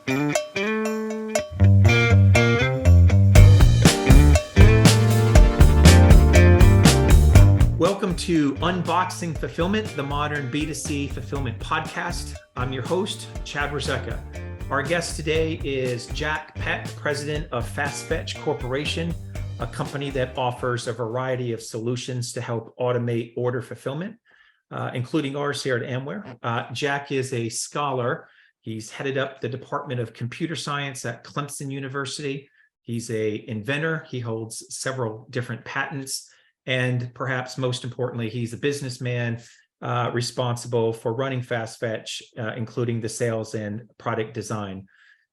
Welcome to Unboxing Fulfillment, the modern B2C fulfillment podcast. I'm your host, Chad Warzecha. Our guest today is Jack Peck, president of FastFetch Corporation, a company that offers a variety of solutions to help automate order fulfillment, including ours here at Amware. Jack is a scholar. He's headed up the Department of Computer Science at Clemson University. He's an inventor. He holds several different patents. And perhaps most importantly, he's a businessman responsible for running FastFetch, including the sales and product design.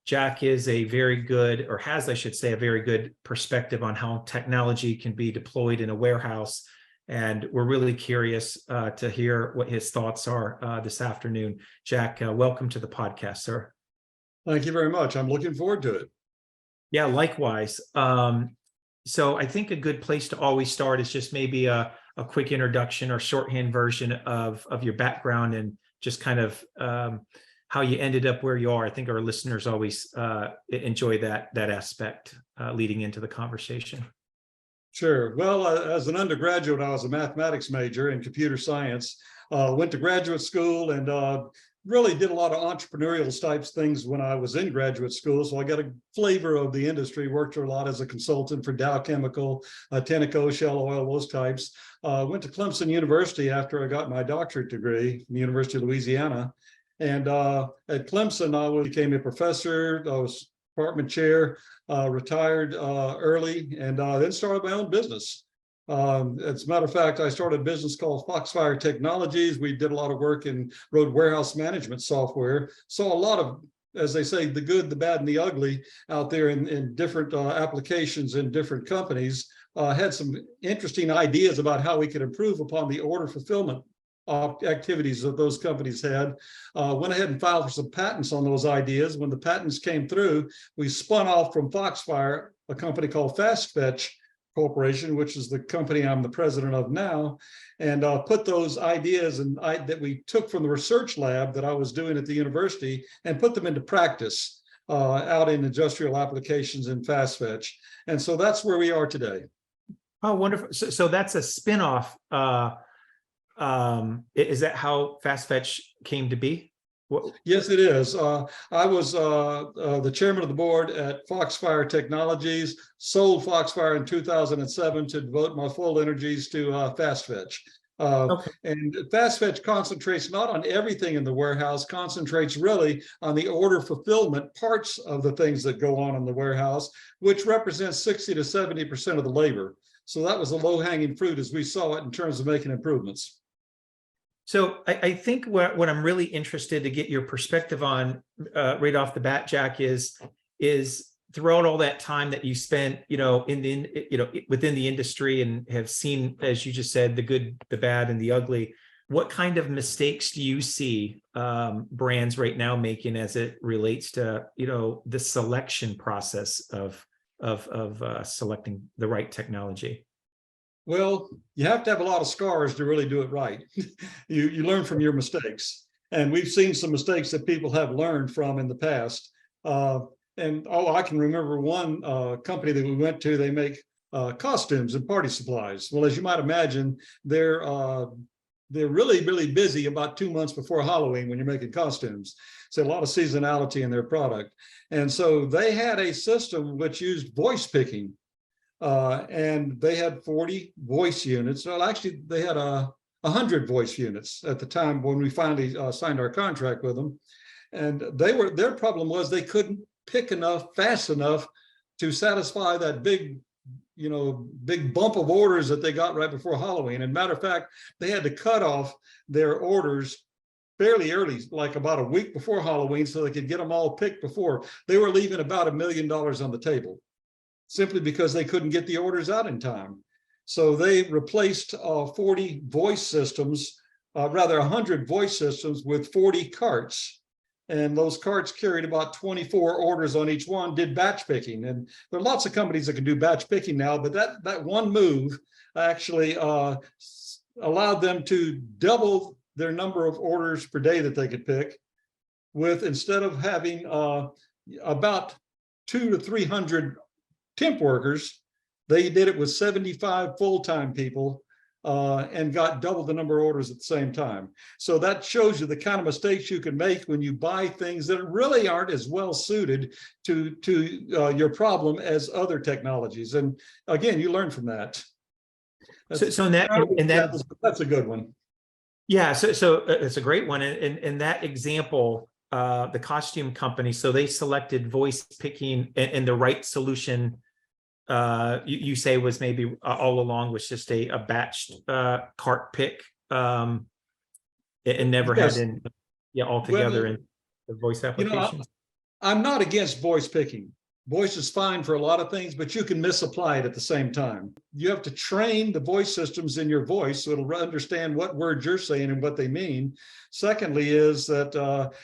Jack is a very good, or has, I should say, a very good perspective on how technology can be deployed in a warehouse. And we're really curious to hear what his thoughts are this afternoon. Jack, welcome to the podcast, sir. Thank you very much. I'm looking forward to it. Yeah, likewise. So I think a good place to always start is just maybe a quick introduction or shorthand version of your background and just kind of how you ended up where you are. I think our listeners always enjoy that aspect leading into the conversation. Sure. Well, as an undergraduate, I was a mathematics major in computer science, went to graduate school and really did a lot of entrepreneurial types things when I was in graduate school. So I got a flavor of the industry, worked a lot as a consultant for Dow Chemical, Tenneco, Shell Oil, those types. Went to Clemson University after I got my doctorate degree from the University of Louisiana. And at Clemson, I became a professor. I was department chair, retired early, and then started my own business. As a matter of fact, I started a business called Foxfire Technologies. We did a lot of work in road warehouse management software. Saw a lot of, as they say, the good, the bad, and the ugly out there in different applications in different companies. Had some interesting ideas about how we could improve upon the order fulfillment activities that those companies had. Went ahead and filed for some patents on those ideas. When the patents came through, we spun off from Foxfire a company called FastFetch Corporation, which is the company I'm the president of now, and put those ideas that we took from the research lab that I was doing at the university and put them into practice out in industrial applications in FastFetch. And so that's where we are today. Oh, wonderful. So that's a spinoff. Is that how FastFetch came to be? Yes, it is. I was the chairman of the board at Foxfire Technologies, sold Foxfire in 2007 to devote my full energies to FastFetch. Okay. And FastFetch concentrates not on everything in the warehouse, concentrates really on the order fulfillment parts of the things that go on in the warehouse, which represents 60 to 70% of the labor. So that was a low-hanging fruit as we saw it in terms of making improvements. So I think what I'm really interested to get your perspective on right off the bat, Jack, is throughout all that time that you spent, within the industry and have seen, as you just said, the good, the bad, and the ugly. What kind of mistakes do you see brands right now making as it relates to the selection process of selecting the right technology? Well, you have to have a lot of scars to really do it right. You learn from your mistakes. And we've seen some mistakes that people have learned from in the past. I can remember one company that we went to, they make costumes and party supplies. Well, as you might imagine, they're really, really busy about 2 months before Halloween when you're making costumes. So a lot of seasonality in their product. And so they had a system which used voice picking. And they had 40 voice units. Well, actually, they had 100 voice units at the time when we finally signed our contract with them. And their problem was they couldn't pick fast enough to satisfy that big bump of orders that they got right before Halloween. And matter of fact, they had to cut off their orders fairly early, like about a week before Halloween, so they could get them all picked before. They were leaving about $1 million on the table, simply because they couldn't get the orders out in time. So they replaced 40 voice systems, 100 voice systems with 40 carts. And those carts carried about 24 orders on each one, did batch picking. And there are lots of companies that can do batch picking now, but that one move actually allowed them to double their number of orders per day that they could pick, with, instead of having about 200 to 300 temp workers. They did it with 75 full-time people and got double the number of orders at the same time. So that shows you the kind of mistakes you can make when you buy things that really aren't as well suited to your problem as other technologies. And again, you learn from that. So in that, that's a good one. Yeah, so it's a great one. And that example, the costume company, so they selected voice picking and the right solution, you say was maybe all along was just a batched cart pick, and never Yes. had altogether in the voice applications. I'm not against voice picking. Voice is fine for a lot of things, but you can misapply it at the same time. You have to train the voice systems in your voice so it'll understand what words you're saying and what they mean. Secondly is that,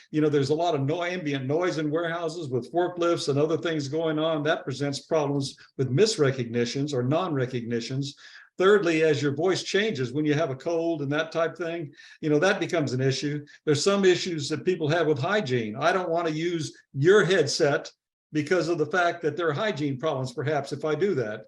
there's a lot of ambient noise in warehouses with forklifts and other things going on. That presents problems with misrecognitions or non-recognitions. Thirdly, as your voice changes, when you have a cold and that type thing, that becomes an issue. There's some issues that people have with hygiene. I don't want to use your headset because of the fact that there are hygiene problems, perhaps, if I do that.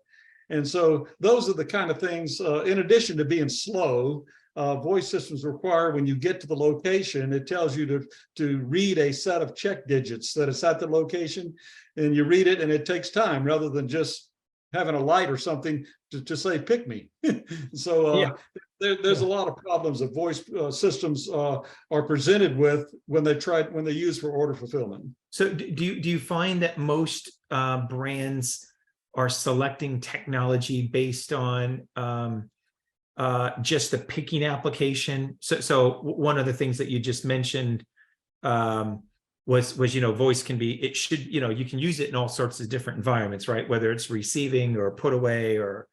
And so those are the kind of things, in addition to being slow, voice systems require when you get to the location, it tells you to read a set of check digits that it's at the location, and you read it and it takes time rather than just having a light or something to say, pick me. So there's a lot of problems that voice systems are presented with when they use for order fulfillment. So do you find that most brands are selecting technology based on just the picking application? So one of the things that you just mentioned was voice can be, it should, you can use it in all sorts of different environments, right? Whether it's receiving or put away or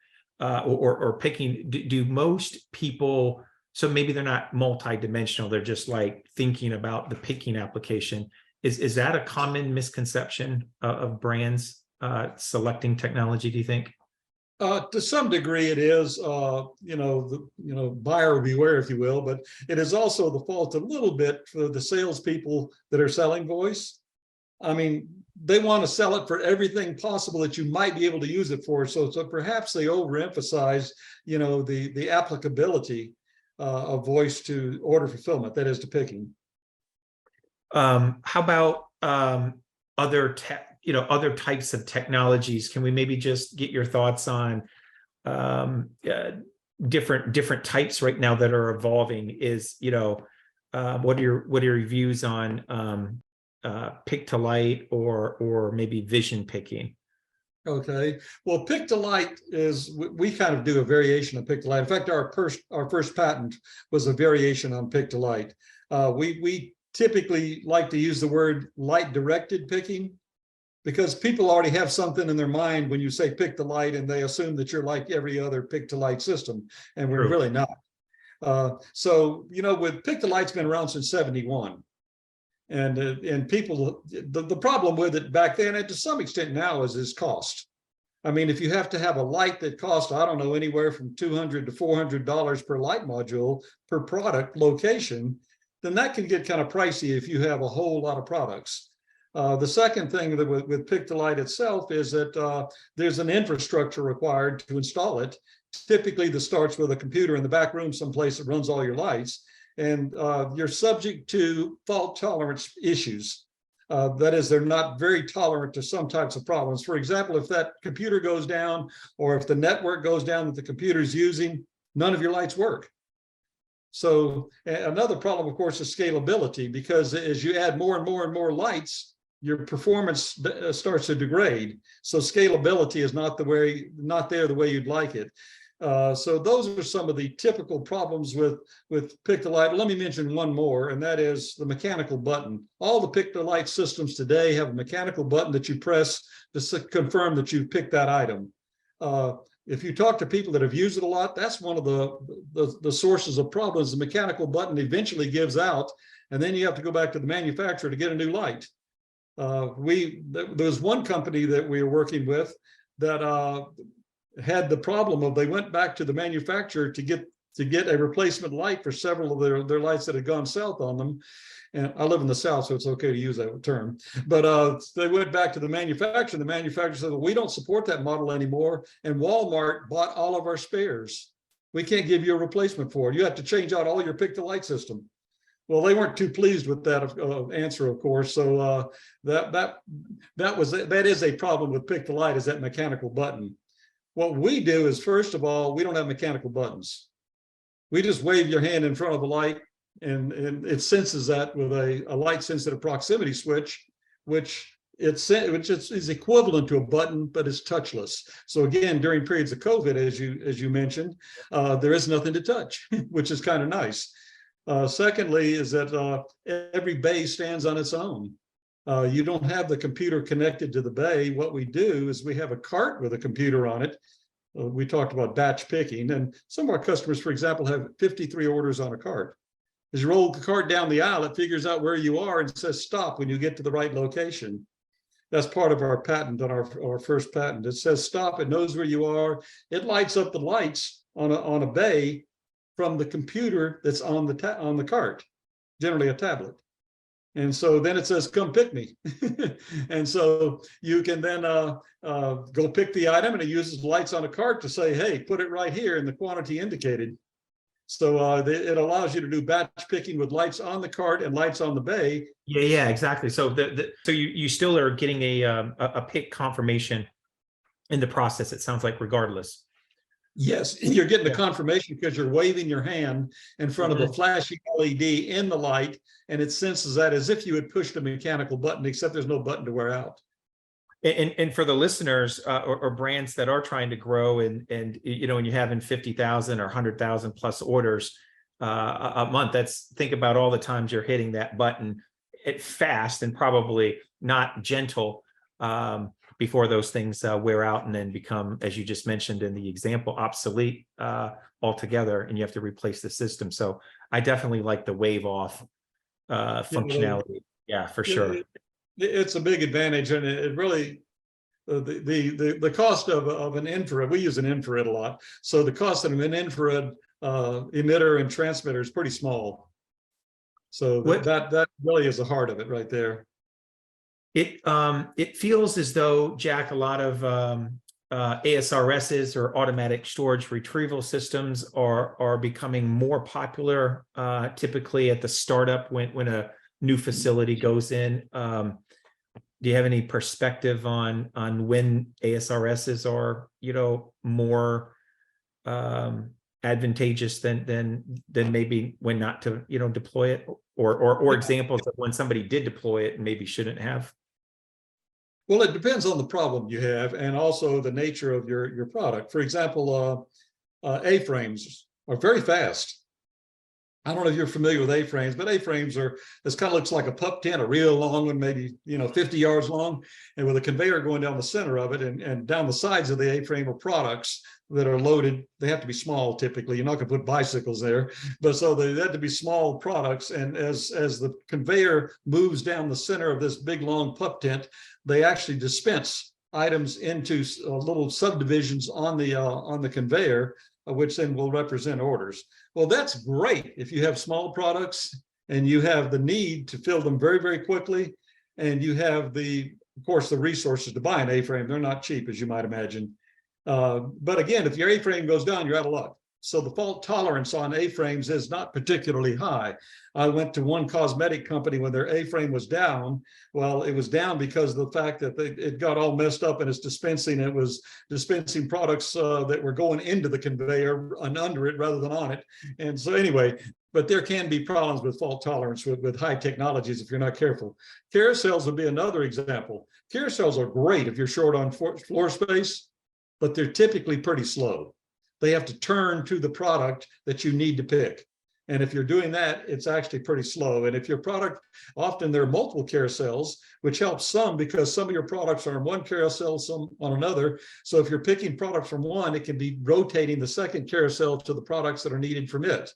picking. Do most people, so maybe they're not multi-dimensional, they're just like thinking about the picking application. Is that a common misconception of brands selecting technology, do you think? To some degree it is, buyer beware, if you will, but it is also the fault a little bit for the salespeople that are selling voice. I mean, they want to sell it for everything possible that you might be able to use it for. So perhaps they overemphasize, the applicability of voice to order fulfillment, that is to picking. How about other types of technologies? Can we maybe just get your thoughts on different types right now that are evolving? What are your views on pick to light or maybe vision picking? Okay, well, pick to light is, we kind of do a variation of pick to light. In fact, our first patent was a variation on pick to light. We typically like to use the word light directed picking, because people already have something in their mind when you say pick to light, and they assume that you're like every other pick to light system, and we're really not. So with pick to light's been around since '71, and people, the problem with it back then, and to some extent now, is cost. I mean, if you have to have a light that costs, I don't know, anywhere from $200 to $400 per light module per product location, then that can get kind of pricey if you have a whole lot of products. The second thing that with pick to light itself is that there's an infrastructure required to install it. Typically, this starts with a computer in the back room someplace that runs all your lights, and you're subject to fault tolerance issues. That is, they're not very tolerant to some types of problems. For example, if that computer goes down, or if the network goes down that the computer is using, none of your lights work. So another problem, of course, is scalability, because as you add more and more and more lights, your performance starts to degrade. So scalability is not there the way you'd like it. So those are some of the typical problems with pick to light. Let me mention one more, and that is the mechanical button. All the pick to light systems today have a mechanical button that you press to confirm that you've picked that item. If you talk to people that have used it a lot, that's one of the sources of problems. The mechanical button eventually gives out, and then you have to go back to the manufacturer to get a new light. There was one company that we were working with that had the problem of, they went back to the manufacturer to get to get a replacement light for several of their lights that had gone south on them. And I live in the South, so it's okay to use that term. But they went back to the manufacturer. The manufacturer said, well, we don't support that model anymore. And Walmart bought all of our spares. We can't give you a replacement for it. You have to change out all your pick the light system. Well, they weren't too pleased with that answer, of course. So that is a problem with pick the light, is that mechanical button. What we do is, first of all, we don't have mechanical buttons. We just wave your hand in front of a light, and it senses that with a light sensitive proximity switch, which is equivalent to a button, but it's touchless. So again, during periods of COVID, as you mentioned, there is nothing to touch, which is kind of nice. Secondly, is that every bay stands on its own. You don't have the computer connected to the bay. What we do is we have a cart with a computer on it. We talked about batch picking, and some of our customers, for example, have 53 orders on a cart. As you roll the cart down the aisle, it figures out where you are and says stop when you get to the right location. That's part of our patent, on our first patent. It says stop, it knows where you are. It lights up the lights on a bay from the computer that's on the cart, generally a tablet. And so then it says, come pick me. And so you can then go pick the item, and it uses lights on a cart to say, hey, put it right here in the quantity indicated. So it allows you to do batch picking with lights on the cart and lights on the bay. Yeah, exactly. So so you still are getting a pick confirmation in the process, it sounds like, regardless. Yes, you're getting the confirmation because you're waving your hand in front of a flashing LED in the light, and it senses that as if you had pushed a mechanical button, except there's no button to wear out. And for the listeners or brands that are trying to grow, and you know, when you're having 50,000 or 100,000 plus orders a month, think about all the times you're hitting that button fast and probably not gentle before those things wear out and then become, as you just mentioned in the example, obsolete altogether, and you have to replace the system. So I definitely like the wave off functionality. Yeah, for sure. It's a big advantage, and it really the cost of an infrared. We use an infrared a lot, so the cost of an infrared emitter and transmitter is pretty small. So that really is the heart of it right there. It feels as though, Jack, a lot of ASRSs, or automatic storage retrieval systems, are becoming more popular, typically at the startup when a new facility goes in. Do you have any perspective on when ASRSs are, you know, more advantageous than maybe when not to, you know, deploy it, or examples of when somebody did deploy it and maybe shouldn't have? Well, it depends on the problem you have, and also the nature of your product. For example, A-frames are very fast. I don't know if you're familiar with A-frames, but A-frames this kind of looks like a pup tent, a real long one, maybe 50 yards long, and with a conveyor going down the center of it, and down the sides of the A-frame are products that are loaded. They have to be small typically. You're not going to put bicycles there, but so they have to be small products. And as the conveyor moves down the center of this big long pup tent, they actually dispense items into little subdivisions on the conveyor, which then will represent orders. Well, that's great if you have small products and you have the need to fill them very, very quickly, and you have of course, the resources to buy an A-frame. They're not cheap, as you might imagine. But again, if your A-frame goes down, you're out of luck. So the fault tolerance on A-frames is not particularly high. I went to one cosmetic company when their A-frame was down. Well, it was down because of the fact that it got all messed up in its dispensing. It was dispensing products that were going into the conveyor and under it rather than on it. And so anyway, but there can be problems with fault tolerance with high technologies if you're not careful. Carousels would be another example. Carousels are great if you're short on floor space, but they're typically pretty slow. They have to turn to the product that you need to pick. And if you're doing that, it's actually pretty slow. And if your product, often there are multiple carousels, which helps some because some of your products are in one carousel, some on another. So if you're picking products from one, it can be rotating the second carousel to the products that are needed from it.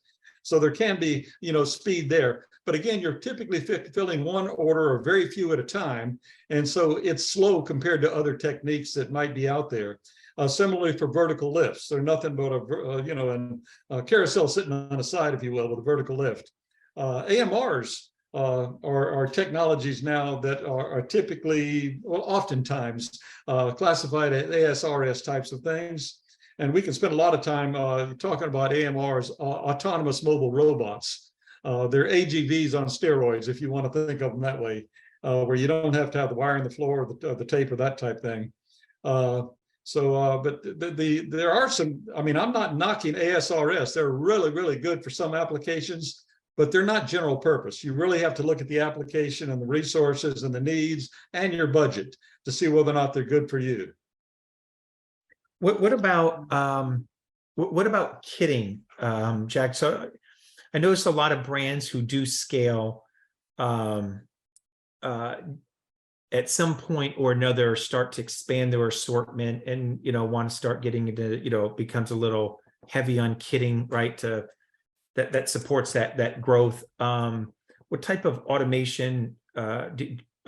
So there can be, speed there. But again, you're typically filling one order or very few at a time. And so it's slow compared to other techniques that might be out there. Similarly for vertical lifts, they're nothing but a carousel sitting on the side, if you will, with a vertical lift. AMRs are technologies now that are typically, well, oftentimes classified as ASRS types of things. And we can spend a lot of time talking about AMRs, autonomous mobile robots. They're AGVs on steroids, if you want to think of them that way, where you don't have to have the wire in the floor or the tape or that type thing. But there are some, I mean, I'm not knocking ASRS. They're really, really good for some applications, but they're not general purpose. You really have to look at the application and the resources and the needs and your budget to see whether or not they're good for you. What about kitting, Jack? So I noticed a lot of brands who do scale at some point or another start to expand their assortment and want to start getting into becomes a little heavy on kitting, right? That supports that growth. What type of automation are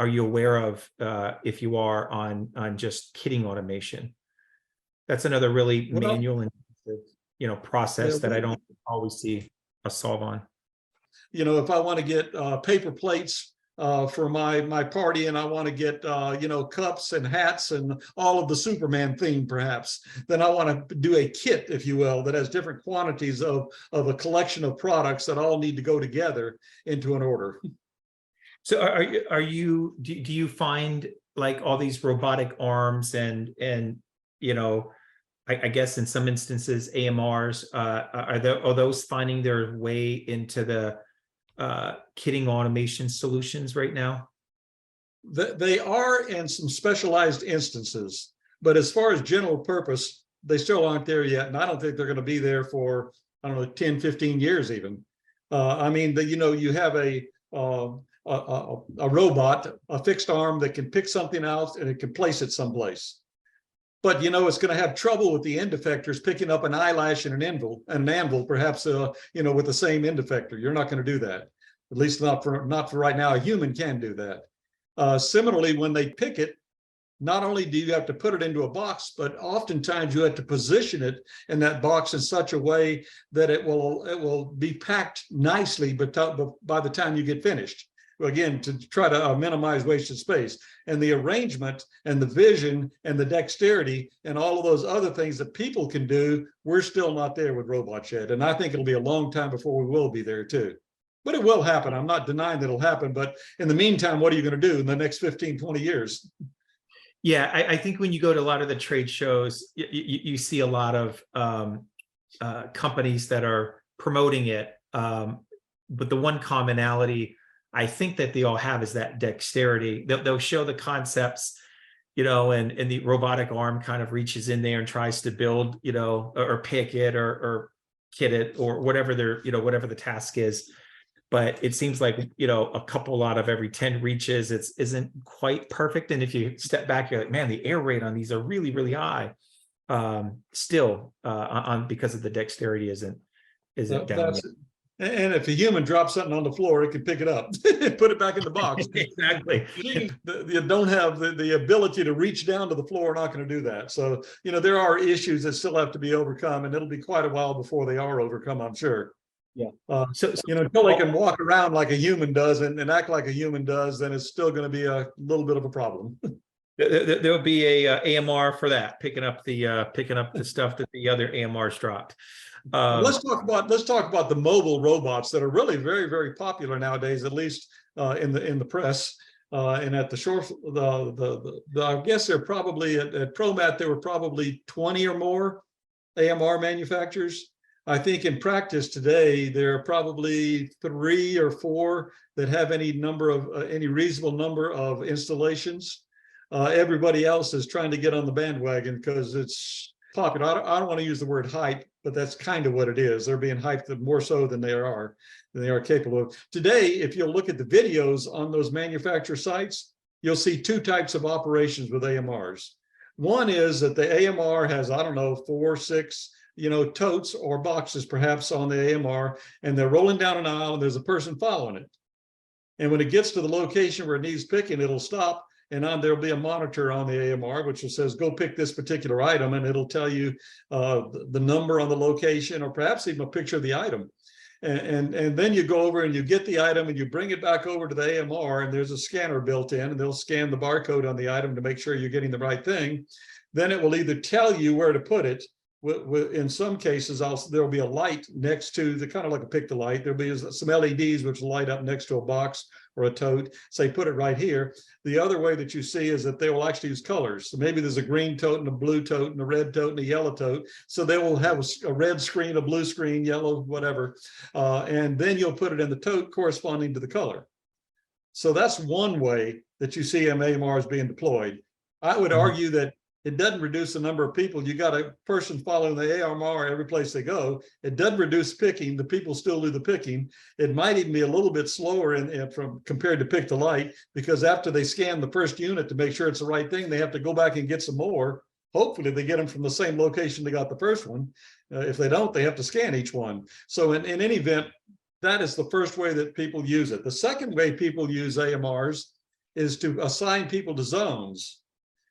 you aware of, if you are, on just kitting automation? That's another really manual and process that I don't always see a solve on. If I want to get paper plates for my party, and I want to get cups and hats and all of the Superman theme, perhaps, then I want to do a kit, if you will, that has different quantities of a collection of products that all need to go together into an order. So do you find like all these robotic arms and I guess in some instances AMRs, are those finding their way into the kitting automation solutions right now? They are in some specialized instances, but as far as general purpose, they still aren't there yet. And I don't think they're going to be there for, 10, 15 years even. I mean, you have a robot, a fixed arm that can pick something out and it can place it someplace. But it's going to have trouble with the end effectors picking up an eyelash and an anvil, perhaps with the same end effector. You're not going to do that, at least not for right now. A human can do that. Similarly, when they pick it, not only do you have to put it into a box, but oftentimes you have to position it in that box in such a way that it will be packed nicely, but by the time you get finished. Again, to try to minimize wasted space, and the arrangement and the vision and the dexterity and all of those other things that people can do, we're still not there with Robot Shed. And I think it'll be a long time before we will be there too. But it will happen. I'm not denying that it'll happen. But in the meantime, what are you going to do in the next 15, 20 years? Yeah, I think when you go to a lot of the trade shows, you see a lot of companies that are promoting it. But the one commonality I think that they all have is that dexterity. They'll show the concepts, and the robotic arm kind of reaches in there and tries to build, or pick it or kit it or whatever whatever the task is. But it seems like, a couple out of every 10 reaches, isn't quite perfect. And if you step back, you're like, man, the error rate on these are really, really high. Still, because of the dexterity isn't down yet. And if a human drops something on the floor, it can pick it up and put it back in the box. Exactly. You don't have the ability to reach down to the floor. Not going to do that. So, there are issues that still have to be overcome, and it'll be quite a while before they are overcome, I'm sure. Yeah. Until they can walk around like a human does and act like a human does, then it's still going to be a little bit of a problem. There'll be a AMR for that, picking up the stuff that the other AMRs dropped. Let's talk about the mobile robots that are really very, very popular nowadays, at least in the press and at the shore. I guess they're probably at ProMat. There were probably 20 or more AMR manufacturers. I think in practice today there are probably 3 or 4 that have any reasonable number of installations. Everybody else is trying to get on the bandwagon because it's popular. I don't want to use the word hype, but that's kind of what it is. They're being hyped more so than they are capable of. Today, if you'll look at the videos on those manufacturer sites, you'll see 2 types of operations with AMRs. One is that the AMR has, 4, 6, totes or boxes perhaps on the AMR, and they're rolling down an aisle and there's a person following it. And when it gets to the location where it needs picking, it'll stop and there'll be a monitor on the AMR which says go pick this particular item, and it'll tell you the number on the location, or perhaps even a picture of the item. And then you go over and you get the item and you bring it back over to the AMR, and there's a scanner built in, and they'll scan the barcode on the item to make sure you're getting the right thing. Then it will either tell you where to put it. In some cases, there'll be a light next to the, kind of like a pick the light. There'll be some LEDs which will light up next to a box or a tote, say put it right here. The other way that you see is that they will actually use colors. So maybe there's a green tote and a blue tote and a red tote and a yellow tote. So they will have a red screen, a blue screen, yellow, whatever. And then you'll put it in the tote corresponding to the color. So that's one way that you see AMRs being deployed. I would argue that it doesn't reduce the number of people. You got a person following the AMR every place they go. It doesn't reduce picking. The people still do the picking. It might even be a little bit slower compared to pick the light, because after they scan the first unit to make sure it's the right thing, they have to go back and get some more. Hopefully they get them from the same location they got the first one. If they don't, they have to scan each one. So in any event, that is the first way that people use it. The second way people use AMRs is to assign people to zones.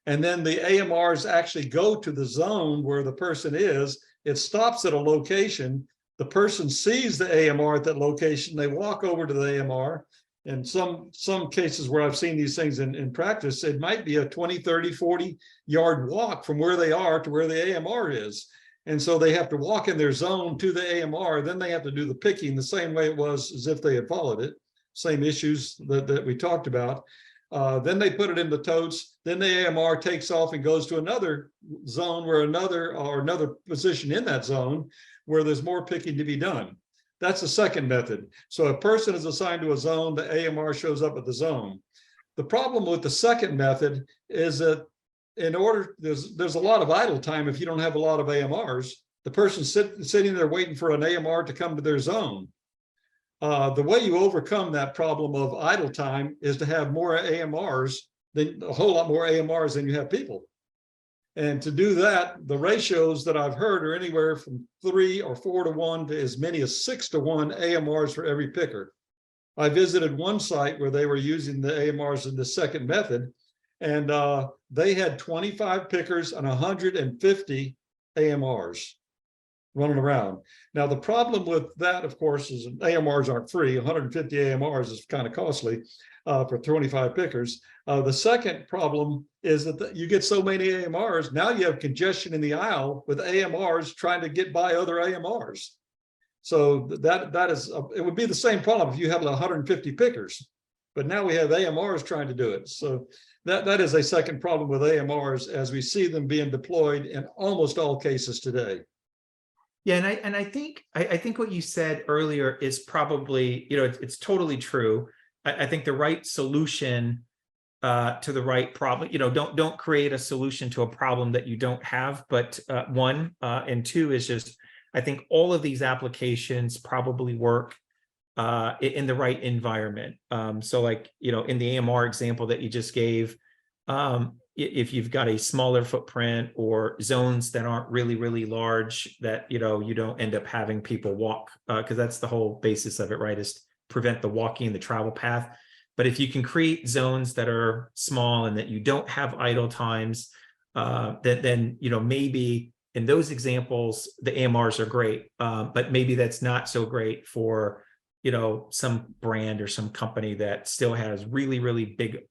And then the AMRs actually go to the zone where the person is. It stops at a location. The person sees the AMR at that location. They walk over to the AMR. And some cases where I've seen these things in practice, it might be a 20, 30, 40 yard walk from where they are to where the AMR is. And so they have to walk in their zone to the AMR. Then they have to do the picking the same way it was as if they had followed it. Same issues that we talked about. Then they put it in the totes. Then the AMR takes off and goes to another zone where another position in that zone where there's more picking to be done. That's the second method. So a person is assigned to a zone, the AMR shows up at the zone. The problem with the second method is that there's a lot of idle time if you don't have a lot of AMRs. The person sitting there waiting for an AMR to come to their zone. The way you overcome that problem of idle time is to have more AMRs, a whole lot more AMRs than you have people. And to do that, the ratios that I've heard are anywhere from 3 or 4 to 1 to as many as 6 to 1 AMRs for every picker. I visited one site where they were using the AMRs in the second method, and they had 25 pickers and 150 AMRs running around. Now, the problem with that, of course, is AMRs aren't free. 150 AMRs is kind of costly for 25 pickers. The second problem is that you get so many AMRs, now you have congestion in the aisle with AMRs trying to get by other AMRs. So that is, it would be the same problem if you had 150 pickers, but now we have AMRs trying to do it. So that is a second problem with AMRs as we see them being deployed in almost all cases today. Yeah, and I think what you said earlier is probably, it's totally true. I think the right solution to the right problem, don't create a solution to a problem that you don't have. But one and two is just, I think all of these applications probably work in the right environment. So like, in the AMR example that you just gave, if you've got a smaller footprint or zones that aren't really, really large, that, you don't end up having people walk, because that's the whole basis of it, right? Is prevent the walking, the travel path. But if you can create zones that are small and that you don't have idle times, then maybe in those examples, the AMRs are great, but maybe that's not so great for, some brand or some company that still has really, really big,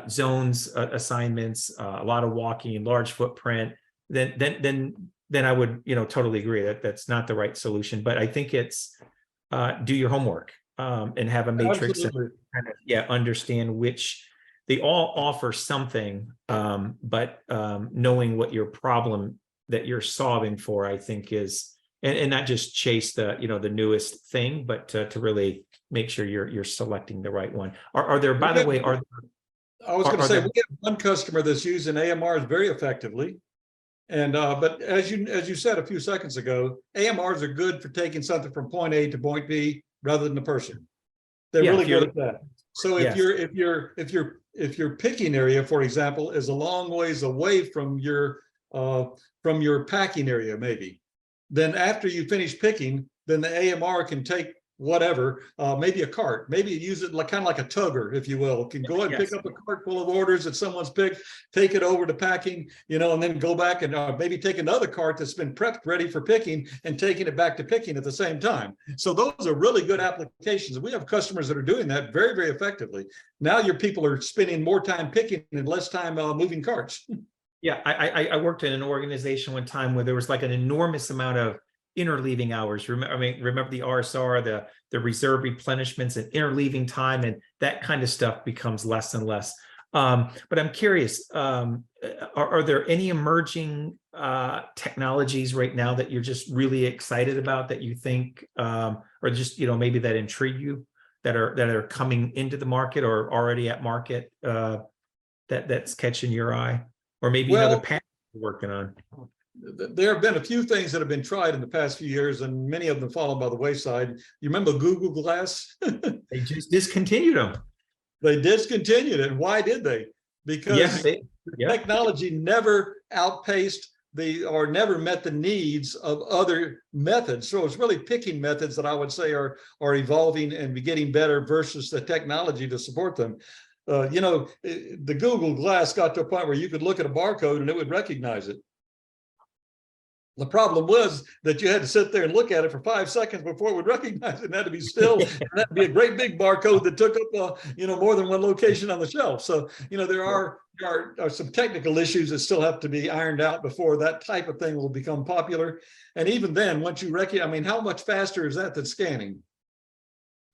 zones, assignments, a lot of walking, large footprint. Then I would, totally agree that that's not the right solution. But I think it's do your homework and have a matrix and kind of, understand which they all offer something, but knowing what your problem that you're solving for, I think is, and not just chase the, the newest thing, but to really make sure you're selecting the right one. Are there, by the way, I was going to say, we have one customer that's using AMRs very effectively. And but as you said a few seconds ago, AMRs are good for taking something from point A to point B rather than the person. They're really good at that. So if your picking area, for example, is a long ways away from your packing area, maybe, then after you finish picking, then the AMR can take whatever, maybe a cart, maybe use it like kind of like a tugger, if you will. Can go and pick up a cart full of orders that someone's picked, take it over to packing, and then go back and maybe take another cart that's been prepped ready for picking and taking it back to picking at the same time. So those are really good applications. We have customers that are doing that very, very effectively. Now your people are spending more time picking and less time moving carts. Yeah, I worked in an organization one time where there was like an enormous amount of interleaving hours. Remember the RSR, the reserve replenishments and interleaving time, and that kind of stuff becomes less and less. But I'm curious, are there any emerging technologies right now that you're just really excited about that you think, or just maybe that intrigue you, that are coming into the market or already at market, that's catching your eye, or maybe another path you're working on? There have been a few things that have been tried in the past few years, and many of them fallen by the wayside. You remember Google Glass? They just discontinued them. They discontinued it. Why did they? Because technology never outpaced or never met the needs of other methods. So it's really picking methods that I would say are evolving and getting better versus the technology to support them. The Google Glass got to a point where you could look at a barcode and it would recognize it. The problem was that you had to sit there and look at it for 5 seconds before it would recognize it. And that to be still, and that'd be a great big barcode that took up, more than one location on the shelf. So, there are some technical issues that still have to be ironed out before that type of thing will become popular. And even then, once you recognize, how much faster is that than scanning?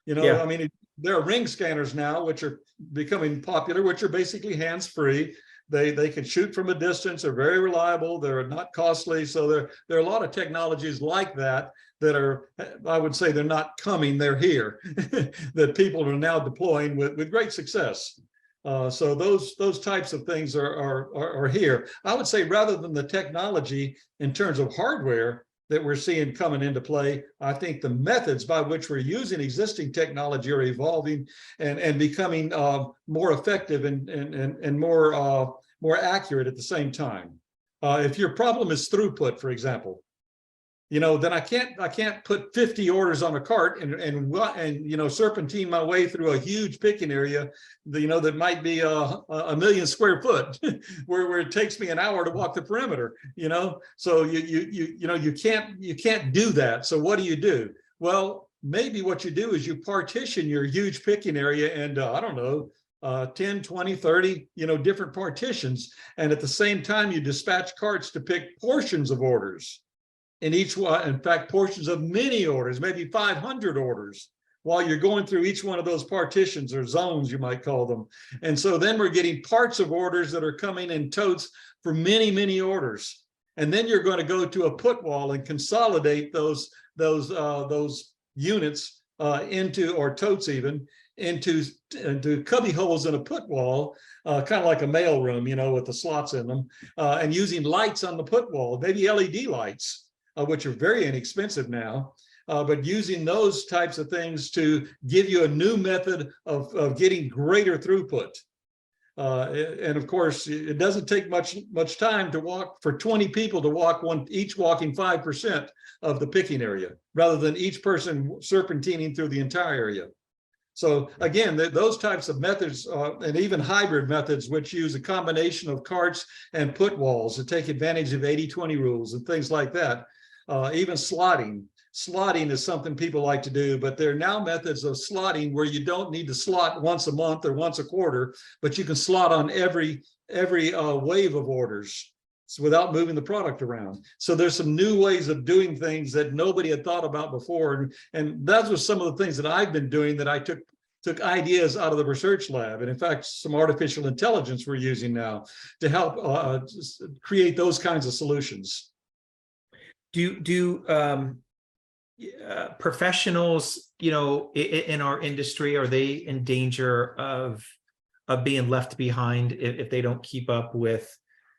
There are ring scanners now, which are becoming popular, which are basically hands-free. They can shoot from a distance. They're very reliable. They're not costly. So there are a lot of technologies like that are, I would say, they're not coming. They're here that people are now deploying with great success. So those types of things are here. I would say rather than the technology in terms of hardware that we're seeing coming into play, I think the methods by which we're using existing technology are evolving and becoming more effective and more accurate at the same time. If your problem is throughput, for example, then I can't put 50 orders on a cart and serpentine my way through a huge picking area, that might be a million square foot, where it takes me an hour to walk the perimeter. So you can't do that. So what do? Well, maybe what you do is you partition your huge picking area and I don't know, 10, 20, 30, different partitions, and at the same time you dispatch carts to pick portions of orders. In each one, in fact, portions of many orders, maybe 500 orders, while you're going through each one of those partitions or zones, you might call them. And so then we're getting parts of orders that are coming in totes for many, many orders. And then you're going to go to a put wall and consolidate those units into, or totes even, into cubby holes in a put wall, kind of like a mail room, with the slots in them, and using lights on the put wall, maybe LED lights. Which are very inexpensive now, but using those types of things to give you a new method of getting greater throughput. And of course, it doesn't take much time to walk for 20 people to walk each walking 5% of the picking area, rather than each person serpentining through the entire area. So again, those types of methods, and even hybrid methods, which use a combination of carts and put walls to take advantage of 80-20 rules and things like that. Even slotting. Slotting is something people like to do, but there are now methods of slotting where you don't need to slot once a month or once a quarter, but you can slot on every wave of orders without moving the product around. So there's some new ways of doing things that nobody had thought about before. And that was some of the things that I've been doing, that I took ideas out of the research lab. And in fact, some artificial intelligence we're using now to help create those kinds of solutions. Do professionals, in our industry, are they in danger of being left behind if they don't keep up with?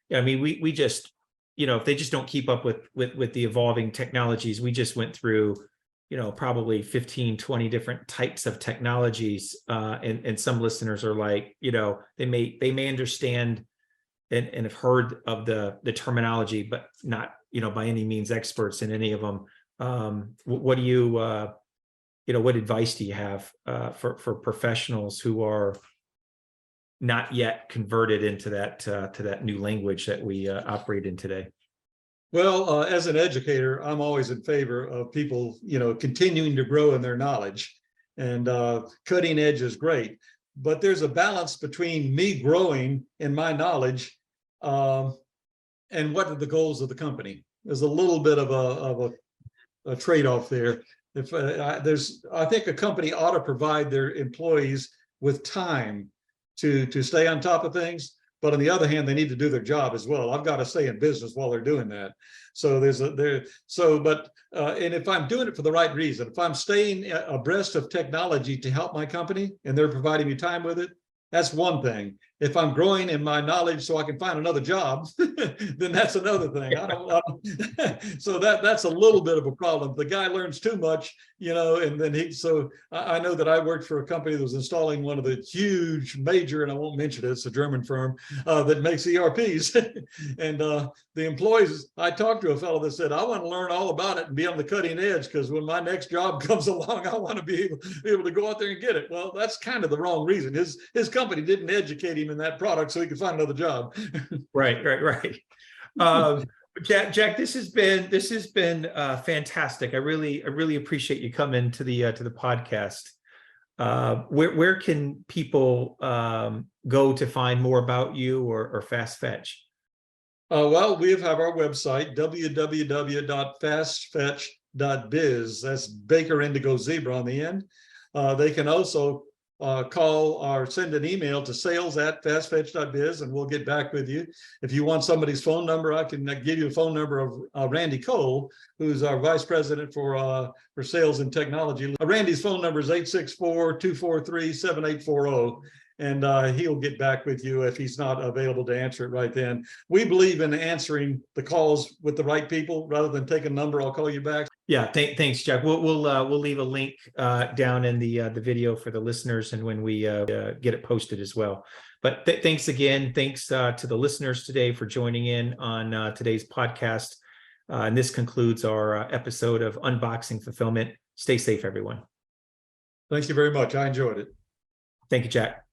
We just, if they just don't keep up with the evolving technologies. We just went through, probably 15, 20 different types of technologies, and some listeners are like, they may understand and have heard of the terminology, but not, by any means experts in any of them. What do you what advice do you have for professionals who are not yet converted into that to that new language that we operate in today? Well, as an educator, I'm always in favor of people, continuing to grow in their knowledge, and cutting edge is great. But there's a balance between me growing in my knowledge and what are the goals of the company. There's a little bit of a trade-off there. If I think a company ought to provide their employees with time to stay on top of things. But on the other hand, they need to do their job as well. I've got to stay in business while they're doing that. So and if I'm doing it for the right reason, if I'm staying abreast of technology to help my company and they're providing me time with it, that's one thing. If I'm growing in my knowledge so I can find another job, then that's another thing. So that's a little bit of a problem. The guy learns too much, and then I know that I worked for a company that was installing one of the huge major, and I won't mention it, it's a German firm that makes ERPs. And the employees, I talked to a fellow that said, I want to learn all about it and be on the cutting edge, because when my next job comes along, I want to be able to go out there and get it. Well, that's kind of the wrong reason. His company didn't educate him in that product so he could find another job. Right. Jack, this has been fantastic. I really appreciate you coming to the podcast. Where can people go to find more about you or FastFetch? Well, we have our website, www.fastfetch.biz. That's Baker Indigo Zebra on the end. They can also call or send an email to sales@fastfetch.biz, and we'll get back with you. If you want somebody's phone number, I can give you a phone number of Randy Cole, who's our vice president for sales and technology. Randy's phone number is 864-243-7840. And he'll get back with you if he's not available to answer it right then. We believe in answering the calls with the right people rather than take a number, I'll call you back. Yeah, thanks, Jack. We'll leave a link down in the video for the listeners, and when we get it posted as well. But thanks again. Thanks to the listeners today for joining in on today's podcast. And this concludes our episode of Unboxing Fulfillment. Stay safe, everyone. Thank you very much. I enjoyed it. Thank you, Jack.